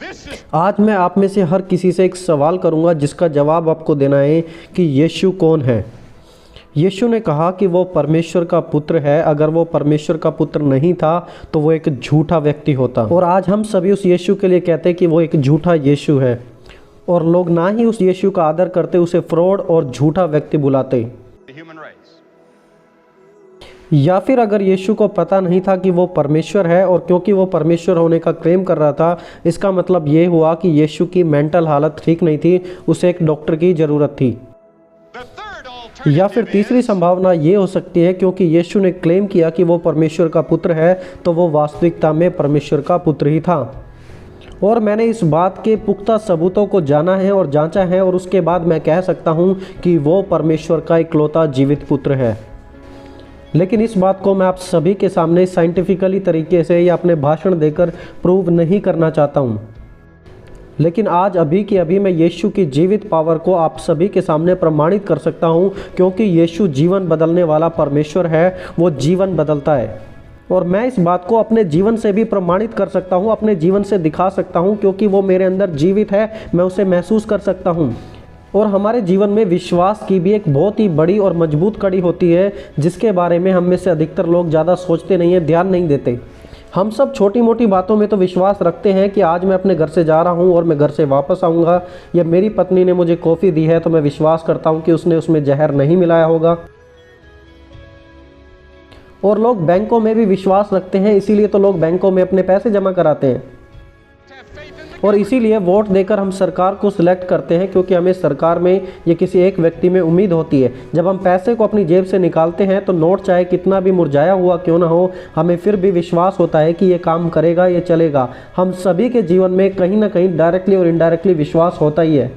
आज मैं आप में से हर किसी से एक सवाल करूंगा जिसका जवाब आपको देना है कि यीशु कौन है। यीशु ने कहा कि वो परमेश्वर का पुत्र है। अगर वो परमेश्वर का पुत्र नहीं था तो वो एक झूठा व्यक्ति होता। और आज हम सभी उस यीशु के लिए कहते हैं कि वो एक झूठा यीशु है, और लोग ना ही उस यीशु का आदर करते, उसे फ्रॉड और झूठा व्यक्ति बुलाते। या फिर अगर यीशु को पता नहीं था कि वो परमेश्वर है, और क्योंकि वो परमेश्वर होने का क्लेम कर रहा था, इसका मतलब ये हुआ कि यीशु की मेंटल हालत ठीक नहीं थी, उसे एक डॉक्टर की ज़रूरत थी। या फिर तीसरी संभावना ये हो सकती है क्योंकि यीशु ने क्लेम किया कि वो परमेश्वर का पुत्र है, तो वो वास्तविकता में परमेश्वर का पुत्र ही था। और मैंने इस बात के पुख्ता सबूतों को जाना है और जांचा है, और उसके बाद मैं कह सकता हूँ कि वो परमेश्वर का इकलौता जीवित पुत्र है। लेकिन इस बात को मैं आप सभी के सामने साइंटिफिकली तरीके से या अपने भाषण देकर प्रूव नहीं करना चाहता हूँ, लेकिन आज अभी के अभी मैं यीशु की जीवित पावर को आप सभी के सामने प्रमाणित कर सकता हूँ, क्योंकि यीशु जीवन बदलने वाला परमेश्वर है। वो जीवन बदलता है, और मैं इस बात को अपने जीवन से भी प्रमाणित कर सकता हूँ, अपने जीवन से दिखा सकता हूँ, क्योंकि वो मेरे अंदर जीवित है, मैं उसे महसूस कर सकता हूँ। और हमारे जीवन में विश्वास की भी एक बहुत ही बड़ी और मजबूत कड़ी होती है, जिसके बारे में हम में से अधिकतर लोग ज़्यादा सोचते नहीं हैं, ध्यान नहीं देते। हम सब छोटी मोटी बातों में तो विश्वास रखते हैं कि आज मैं अपने घर से जा रहा हूँ और मैं घर से वापस आऊँगा, या मेरी पत्नी ने मुझे कॉफ़ी दी है तो मैं विश्वास करता हूँ कि उसने उसमें जहर नहीं मिलाया होगा। और लोग बैंकों में भी विश्वास रखते हैं, इसीलिए तो लोग बैंकों में अपने पैसे जमा कराते हैं, और इसीलिए वोट देकर हम सरकार को सिलेक्ट करते हैं, क्योंकि हमें सरकार में या किसी एक व्यक्ति में उम्मीद होती है। जब हम पैसे को अपनी जेब से निकालते हैं तो नोट चाहे कितना भी मुरझाया हुआ क्यों ना हो, हमें फिर भी विश्वास होता है कि ये काम करेगा, ये चलेगा। हम सभी के जीवन में कहीं ना कहीं डायरेक्टली और इनडायरेक्टली विश्वास होता ही है।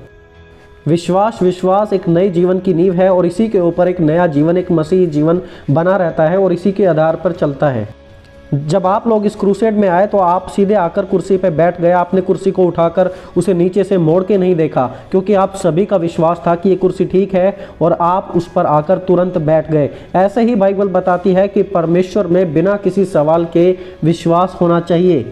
विश्वास एक नए जीवन की नींव है, और इसी के ऊपर एक नया जीवन, एक मसीही जीवन बना रहता है, और इसी के आधार पर चलता है। जब आप लोग इस क्रूसेड में आए तो आप सीधे आकर कुर्सी पे बैठ गए। आपने कुर्सी को उठाकर उसे नीचे से मोड़ के नहीं देखा, क्योंकि आप सभी का विश्वास था कि ये कुर्सी ठीक है, और आप उस पर आकर तुरंत बैठ गए। ऐसे ही बाइबल बताती है कि परमेश्वर में बिना किसी सवाल के विश्वास होना चाहिए।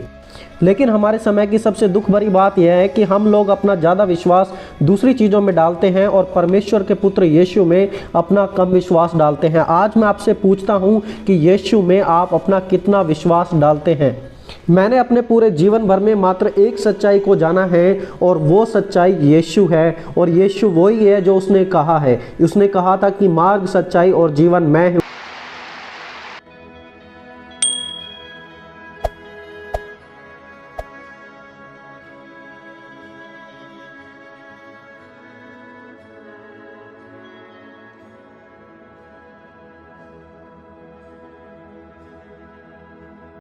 लेकिन हमारे समय की सबसे दुख भरी बात यह है कि हम लोग अपना ज़्यादा विश्वास दूसरी चीज़ों में डालते हैं, और परमेश्वर के पुत्र यीशु में अपना कम विश्वास डालते हैं। आज मैं आपसे पूछता हूं कि यीशु में आप अपना कितना विश्वास डालते हैं। मैंने अपने पूरे जीवन भर में मात्र एक सच्चाई को जाना है, और वो सच्चाई यीशु है, और यीशु वही है जो उसने कहा है। उसने कहा था कि मार्ग, सच्चाई और जीवन मैं हूँ।